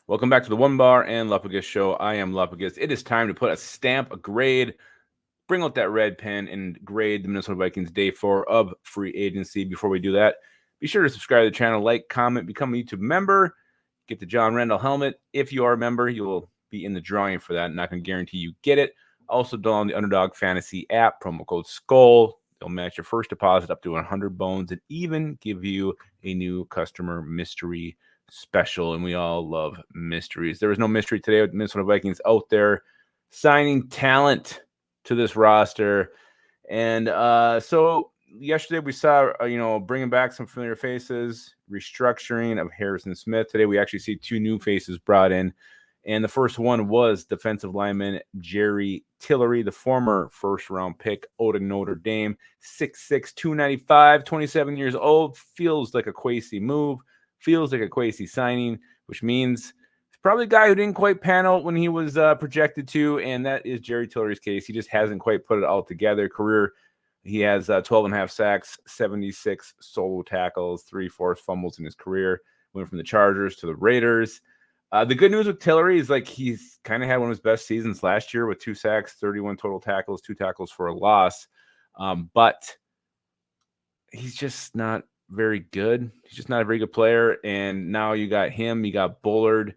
Welcome back to the Onebar and Lupagus show. I am Lupagus. It is time to put a stamp, a grade, bring out that red pen, and grade the Minnesota Vikings day 4 of free agency. Before we do that, be sure to subscribe to the channel, like, comment, become a YouTube member, get the John Randall helmet. If you are a member, you will be in the drawing for that, and I can guarantee you get it. Also, download the Underdog Fantasy app, promo code SKULL. They'll match your first deposit up to 100 bones and even give you a new customer mystery special. And we all love mysteries. There was no mystery today with Minnesota Vikings out there signing talent to this roster. And so yesterday we saw, bringing back some familiar faces, restructuring of Harrison Smith. Today we actually see two new faces brought in. And the first one was defensive lineman Jerry Tillery, the former first-round pick out of Notre Dame, 6'6", 295, 27 years old. Feels like a Kwesi move, feels like a Kwesi signing, which means it's probably a guy who didn't quite pan out when he was projected to, and that is Jerry Tillery's case. He just hasn't quite put it all together. Career, he has 12 and a half sacks, 76 solo tackles, 3 forced fumbles in his career. Went from the Chargers to the Raiders. The good news with Tillery is he's kind of had one of his best seasons last year with 2 sacks, 31 total tackles, 2 tackles for a loss. But he's just not very good. He's just not a very good player. And now you got him, you got Bullard,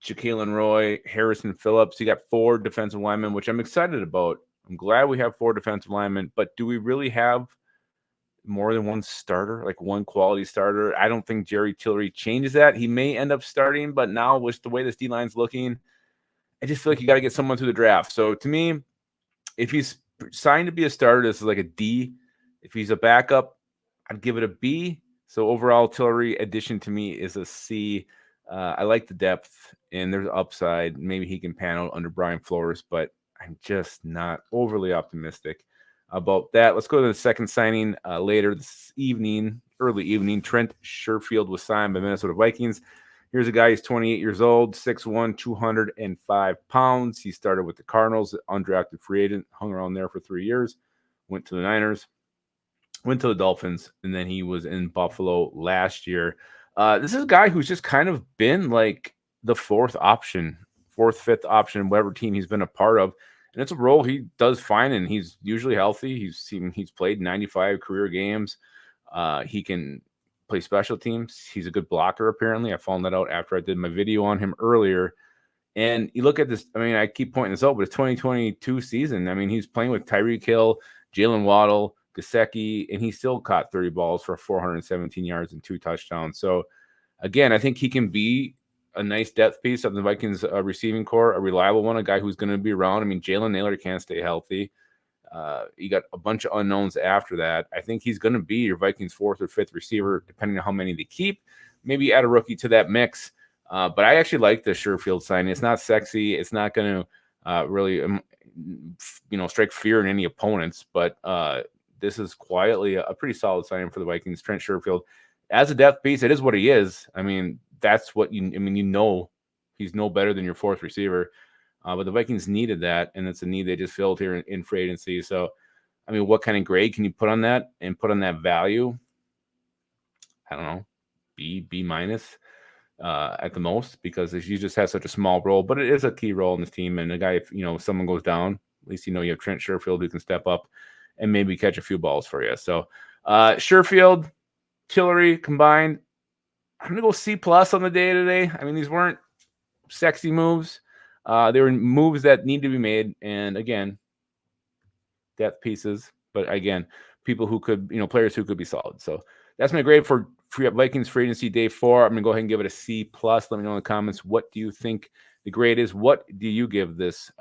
Jalen Roy, Harrison Phillips. You got 4 defensive linemen, which I'm excited about. I'm glad we have 4 defensive linemen, but do we really have more than one starter, like one quality starter? I don't think Jerry Tillery changes that. He may end up starting, but now with the way this D-line's looking, I just feel like you got to get someone through the draft. So to me, if he's signed to be a starter, this is like a D. If he's a backup, I'd give it a B. So overall, Tillery addition to me is a C. I like the depth, and there's upside. Maybe he can pan out under Brian Flores, but I'm just not overly optimistic about that. Let's go to the second signing later this evening, early evening. Trent Sherfield was signed by Minnesota Vikings. Here's a guy, he's 28 years old, 6'1", 205 pounds. He started with the Cardinals, undrafted free agent, hung around there for 3 years, went to the Niners, went to the Dolphins, and then he was in Buffalo last year. This is a guy who's just kind of been like the fourth, fifth option, whatever team he's been a part of. And it's a role he does fine, and he's usually healthy. He's played 95 career games. He can play special teams. He's a good blocker, apparently. I found that out after I did my video on him earlier. And you look at this, I mean, I keep pointing this out, but it's 2022 season. I mean, he's playing with Tyreek Hill, Jalen Waddle, Gesicki, and he still caught 30 balls for 417 yards and 2 touchdowns. So, again, I think he can be a nice depth piece of the Vikings receiving core, a reliable one, a guy who's going to be around. I mean, Jalen Naylor can't stay healthy. You got a bunch of unknowns after that. I think he's going to be your Vikings 4th or 5th receiver, depending on how many they keep. Maybe add a rookie to that mix. But I actually like the Sherfield signing. It's not sexy. It's not going to really, strike fear in any opponents. But this is quietly a pretty solid signing for the Vikings. Trent Sherfield, as a depth piece, it is what he is. I mean, that's what he's no better than your 4th receiver. But the Vikings needed that, and it's a need they just filled here in free agency. So, I mean, what kind of grade can you put on that and put on that value? I don't know, B minus at the most, because he just has such a small role. But it is a key role in this team. And a guy, if someone goes down, at least you have Trent Sherfield who can step up and maybe catch a few balls for you. So, Sherfield, Tillery combined, I'm gonna go C+ on the day today. I mean, these weren't sexy moves. They were moves that need to be made, and again, depth pieces. But again, people who could, players who could be solid. So that's my grade for Vikings free agency day 4. I'm gonna go ahead and give it a C+. Let me know in the comments, what do you think the grade is? What do you give this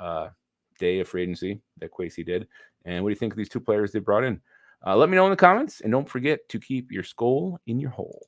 day of free agency that Kwesi did? And what do you think of these 2 players they brought in? Let me know in the comments, and don't forget to keep your skull in your hole.